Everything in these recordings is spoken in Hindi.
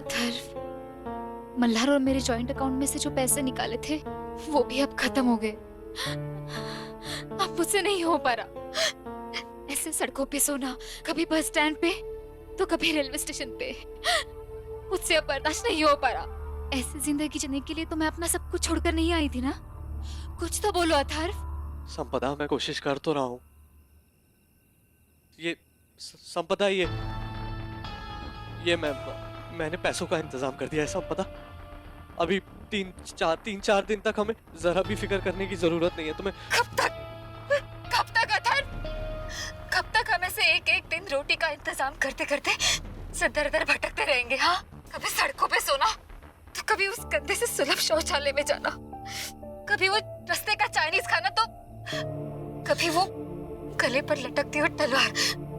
अथर्व, मल्हार और मेरे जॉइंट अकाउंट में से जो पैसे निकाले थे वो भी अब खत्म हो गए। अब मुझसे नहीं हो पा रहा ऐसे सड़कों पे सोना, कभी बस स्टैंड पे तो कभी रेलवे स्टेशन पे। मुझसे अब बर्दाश्त नहीं हो पा रहा। ऐसी जिंदगी जीने के लिए तो मैं अपना सब कुछ छोड़कर नहीं आई थी ना। कुछ तो बोलो अथर्व। संपदा, मैं कोशिश कर तो रहा हूँ। संपदा, मैंने पैसों का इंतजाम कर दिया है संपदा। अभी तीन चार दिन तक हमें जरा भी फिक्र करने की जरूरत नहीं है। तुम्हें कब तक अथर्व? कब तक हम ऐसे एक एक दिन रोटी का इंतजाम करते करते दर दर भटकते रहेंगे? हाँ, कभी सड़कों पे सोना तो कभी उस गंदे से सुलभ शौचालय में जाना, कभी वो रास्ते का चाइनीज खाना तो कभी वो गले पर लटकती हुई तलवार,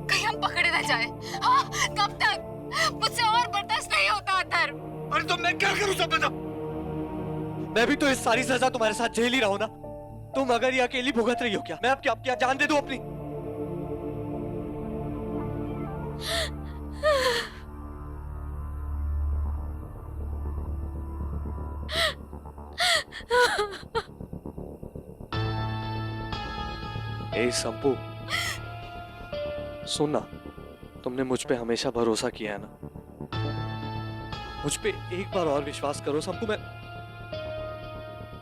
कहीं हम पकड़े न जाए। हाँ, कब तक? मुझसे और बर्दाश्त नहीं होता अथर्व। अरे तो मैं क्या करूं संपदा? मैं भी तो इस सारी सजा तुम्हारे साथ झेल ही रहा हूं ना। तुम अगर ये अकेली भुगत रही हो क्या? मैं अब क्या जान दे दूं अपनी? ए संपू, सुनना, तुमने मुझ पे हमेशा भरोसा किया है ना। मुझ पे एक बार और विश्वास करो संपू।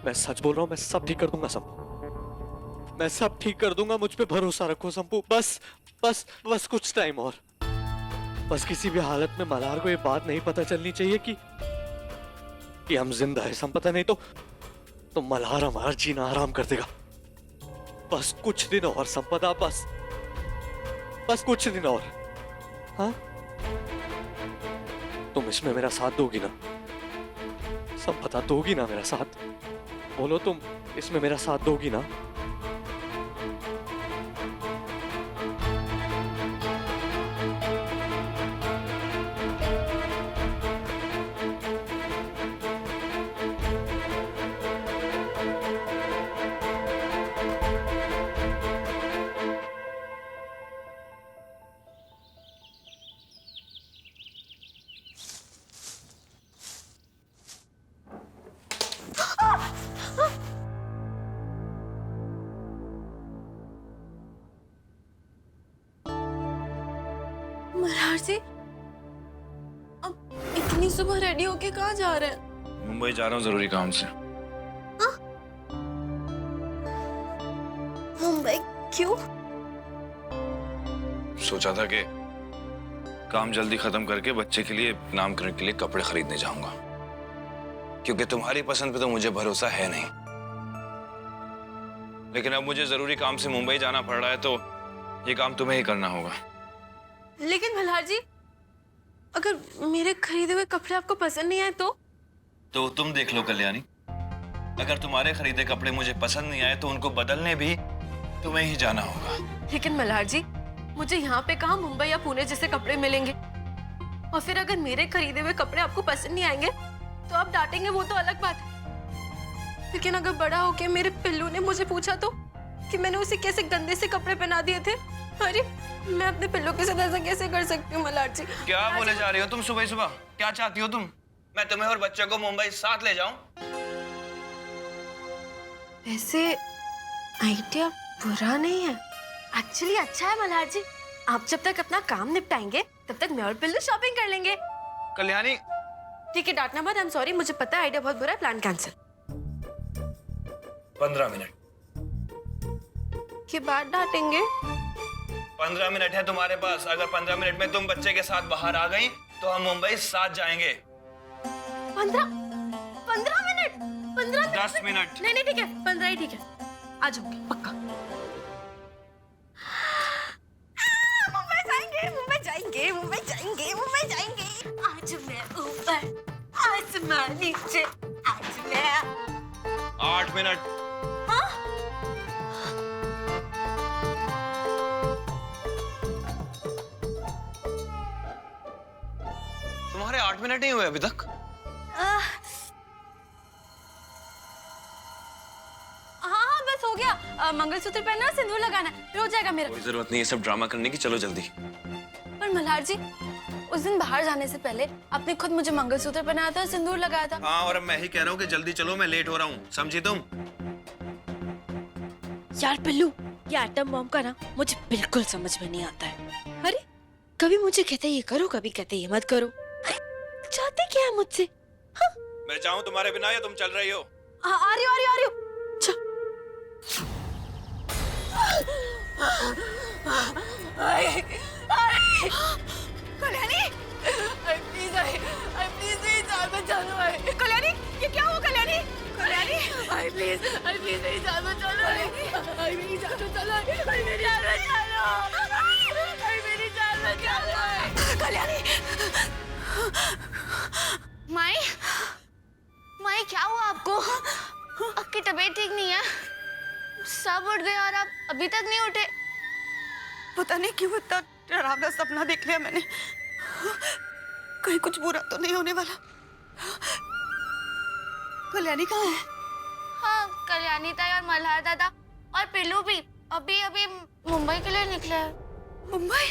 मैं सच बोल रहा हूं, मैं सब ठीक कर दूंगा संपू। मैं सब ठीक कर दूंगा, मुझ पे भरोसा रखो संपू। बस कुछ टाइम और। बस किसी भी हालत में मल्हार को ये बात नहीं पता चलनी चाहिए कि हम जिंदा है संपदा। नहीं तो मल्हार हमारा जीना आराम कर देगा। बस कुछ दिन और संपदा, बस कुछ दिन और। हाँ, तुम इसमें मेरा साथ दोगी ना संपदा? दोगी ना मेरा साथ? बोलो, तुम इसमें मेरा साथ दोगी ना? मल्हार जी, अब इतनी सुबह रेडी होके कहाँ जा रहे हैं? मुंबई जा रहा हूँ जरूरी काम से। मुंबई क्यों? सोचा था कि काम जल्दी खत्म करके बच्चे के लिए नामकरण के लिए कपड़े खरीदने जाऊंगा, क्योंकि तुम्हारी पसंद पे तो मुझे भरोसा है नहीं। लेकिन अब मुझे जरूरी काम से मुंबई जाना पड़ रहा है, तो ये काम तुम्हें ही करना होगा। लेकिन मल्हार जी, अगर मेरे खरीदे हुए कपड़े आपको पसंद नहीं आए तो तुम देख लो कल्याणी, अगर तुम्हारे खरीदे कपड़े मुझे पसंद नहीं आए तो उनको बदलने भी तुम्हें ही जाना होगा। लेकिन मल्हार जी, मुझे यहाँ पे कहाँ मुंबई या पुणे जैसे कपड़े मिलेंगे? और फिर अगर मेरे खरीदे हुए कपड़े आपको पसंद नहीं आएंगे तो आप डांटेंगे, वो तो अलग बात है। लेकिन अगर बड़ा होके मेरे पिल्लू ने मुझे पूछा तो कि मैंने उसे कैसे गंदे से कपड़े पहना दिए थे, अरे मैं अपने पिल्लू के साथ ऐसा कैसे कर सकती हूँ मल्हार जी? क्या बोले जा रही हो तुम सुबह सुबह? क्या चाहती हो तुम? मैं तुम्हें और बच्चे को मुंबई साथ ले जाऊं? वैसे आइडिया बुरा नहीं है, एक्चुअली अच्छा है मल्हार जी। आप जब तक अपना काम निपटाएंगे तब तक मैं और पिल्लू शॉपिंग कर लेंगे। कल्याणी, ठीक है, डांटना मत, आई एम सॉरी, मुझे पता है आइडिया बहुत बुरा है, प्लान कैंसिल। 15 मिनट के बाद डांटेंगे? 15 मिनट है तुम्हारे पास। अगर 15 मिनट में तुम बच्चे के साथ बाहर आ गई तो हम मुंबई साथ जाएंगे। 15 मिनट? 10 मिनट। नहीं ठीक है, 15 ही ठीक है, आ जाऊंगी पक्का। मुंबई जाएंगे। आज मैं ऊपर, आज मैं नीचे, आज मैं। 8 मिनट। तुम्हारे 8 मिनट नहीं हुए अभी तक? हाँ बस हो गया। मंगलसूत्र पहनना, सिंदूर लगाना, फिर हो जाएगा मेरा। कोई जरूरत नहीं है सब ड्रामा करने की, चलो जल्दी। पर मल्हार जी, उस दिन बाहर जाने से पहले आपने खुद मुझे मंगलसूत्र पहनाया था और सिंदूर लगाया था। हाँ, और अब मैं ही कह रहा हूँ कि जल्दी चलो, मैं लेट हो रहा हूँ, समझी तुम? यार पिल्लू, ये एटम बॉम्ब का ना मुझे बिल्कुल समझ में नहीं आता है। अरे कभी मुझे कहते ये करो, कभी कहते ये मत करो। अरे चाहते क्या है मुझसे? हाँ? मैं चाहूँ तुम्हारे बिना या तुम चल रही हो? आ रही हो। कल्याणी, प्लीज मेरी जान बचा लो। कल्याणी, ये क्या हुआ? कल्याणी, प्लीज मेरी जान बचा लो। मेरी जान बचा लो। कल्याणी, माई क्या हुआ आपको? आपकी तबीयत ठीक नहीं है? सब उठ गए और आप अभी तक नहीं उठे। पता नहीं क्यों इतना डरावना सपना देख लिया मैंने। कहीं कुछ बुरा तो नहीं होने वाला। कल्याणी कहाँ है? हाँ, कल्याणी ताई और मल्हार दादा और पिल्लू भी अभी अभी मुंबई के लिए निकले हैं। मुंबई?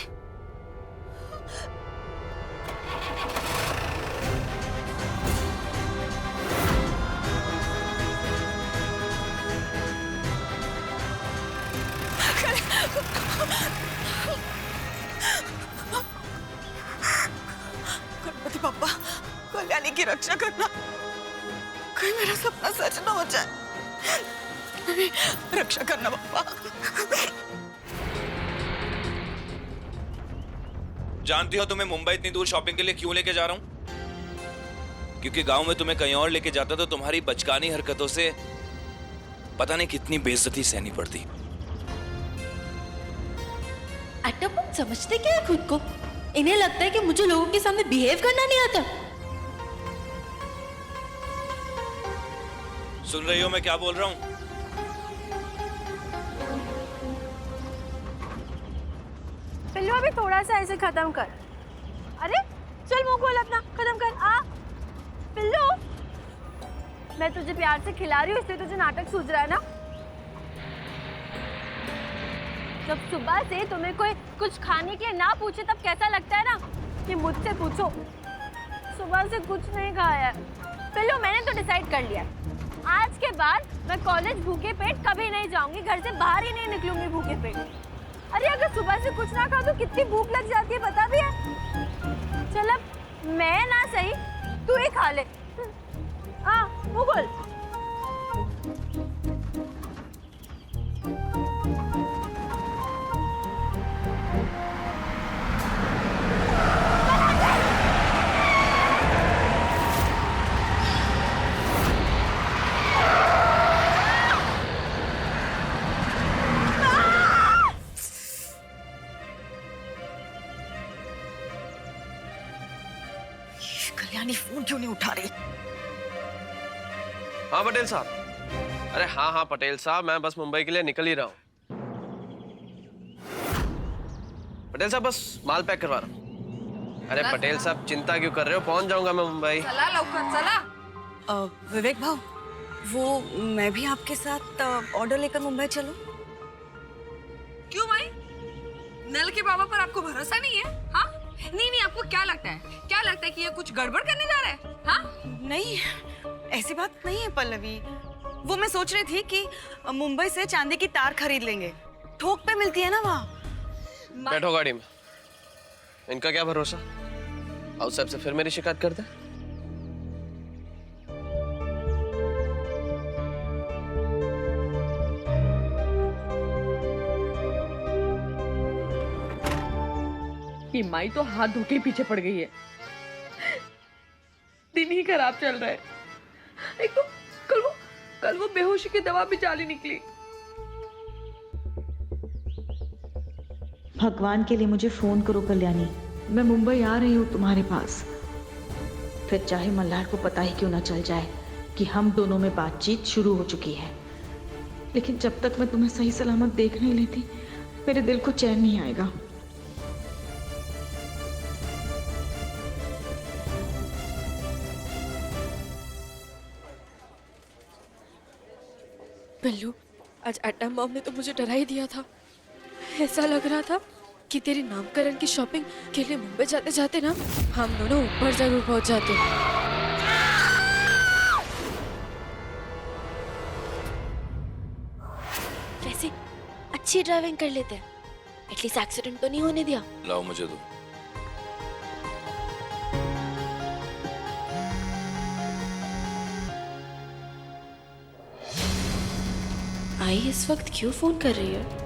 गणपति बप्पा, कल्याणी की रक्षा करना, कहीं मेरा सपना सच न हो जाए। रक्षा करना बप्पा। जानती हो तुम्हें मुंबई इतनी दूर शॉपिंग के लिए क्यों लेके जा रहा हूँ? क्योंकि गांव में तुम्हें कहीं और लेके जाता तो तुम्हारी बचकानी हरकतों से पता नहीं कितनी बेइज्जती सहनी पड़ती। एटम समझते क्या है खुद को? इन्हें लगता है कि मुझे लोगों के सामने बिहेव करना नहीं आता। सुन रही हो मैं क्या बोल रहा हूँ? पिल्लू अभी थोड़ा सा ऐसे खत्म कर। अरे चल मुंह खोल अपना, खत्म कर। आ पिल्लू, मैं तुझे प्यार से खिला रही हूँ इसलिए तुझे नाटक सूझ रहा है ना? जब सुबह से तुम्हें कोई कुछ खाने के लिए ना पूछे तब कैसा लगता है ना कि मुझसे पूछो। सुबह से कुछ नहीं खाया है। पिल्लू मैंने तो डिसाइड कर लिया, आज के बाद मैं कॉलेज भूखे पेट कभी नहीं जाऊंगी, घर से बाहर ही नहीं निकलूंगी भूखे पेट। अरे अगर सुबह से कुछ ना खाओ तो कितनी भूख लग जाती है पता भी है। चल अब मैं ना सही तू ही खा ले। हाँ मुंह खोल। कल्याणी फोन क्यों नहीं उठा रही? हाँ पटेल साहब। अरे हाँ पटेल साहब, मैं बस मुंबई के लिए निकल ही रहा हूँ। पटेल साहब बस माल पैक करवा रहा हूँ। अरे पटेल साहब चिंता क्यों कर रहे हो, पहुंच जाऊंगा मैं मुंबई। चला लौकर चला। विवेक भाव, वो मैं भी आपके साथ ऑर्डर लेकर मुंबई चलूं? क्यों माई? नल के बाबा पर आपको भरोसा नहीं है? हाँ नहीं, आपको क्या लगता है कि ये कुछ गड़बड़ करने जा रहा है? हाँ नहीं, ऐसी बात नहीं है पल्लवी। वो मैं सोच रही थी कि मुंबई से चांदी की तार खरीद लेंगे, थोक पे मिलती है ना वहाँ। बैठो गाड़ी में। इनका क्या भरोसा, हाउस साहब से फिर मेरी शिकायत कर दे। कि माई तो हाथ धो के पीछे पड़ गई है। दिन ही खराब चल रहा है। एक तो कल वो बेहोशी की दवा भी चाली निकली। भगवान के लिए मुझे फोन करो कल्याणी, मैं मुंबई आ रही हूँ तुम्हारे पास। फिर चाहे मल्हार को पता ही क्यों ना चल जाए कि हम दोनों में बातचीत शुरू हो चुकी है, लेकिन जब तक मैं तुम्हें सही सलामत देख नहीं लेती मेरे दिल को चैन नहीं आएगा। पिल्लू, आज एटम बॉम्ब ने तो मुझे डरा ही दिया था। ऐसा लग रहा था कि तेरे नामकरण की शॉपिंग के लिए मुंबई जाते जाते ना हम दोनों ऊपर जरूर पहुंच जाते। वैसे अच्छी ड्राइविंग कर लेते हैं, एटलीस्ट एक्सीडेंट तो नहीं होने दिया। लाओ मुझे दो। आई इस वक्त क्यों फोन कर रही है?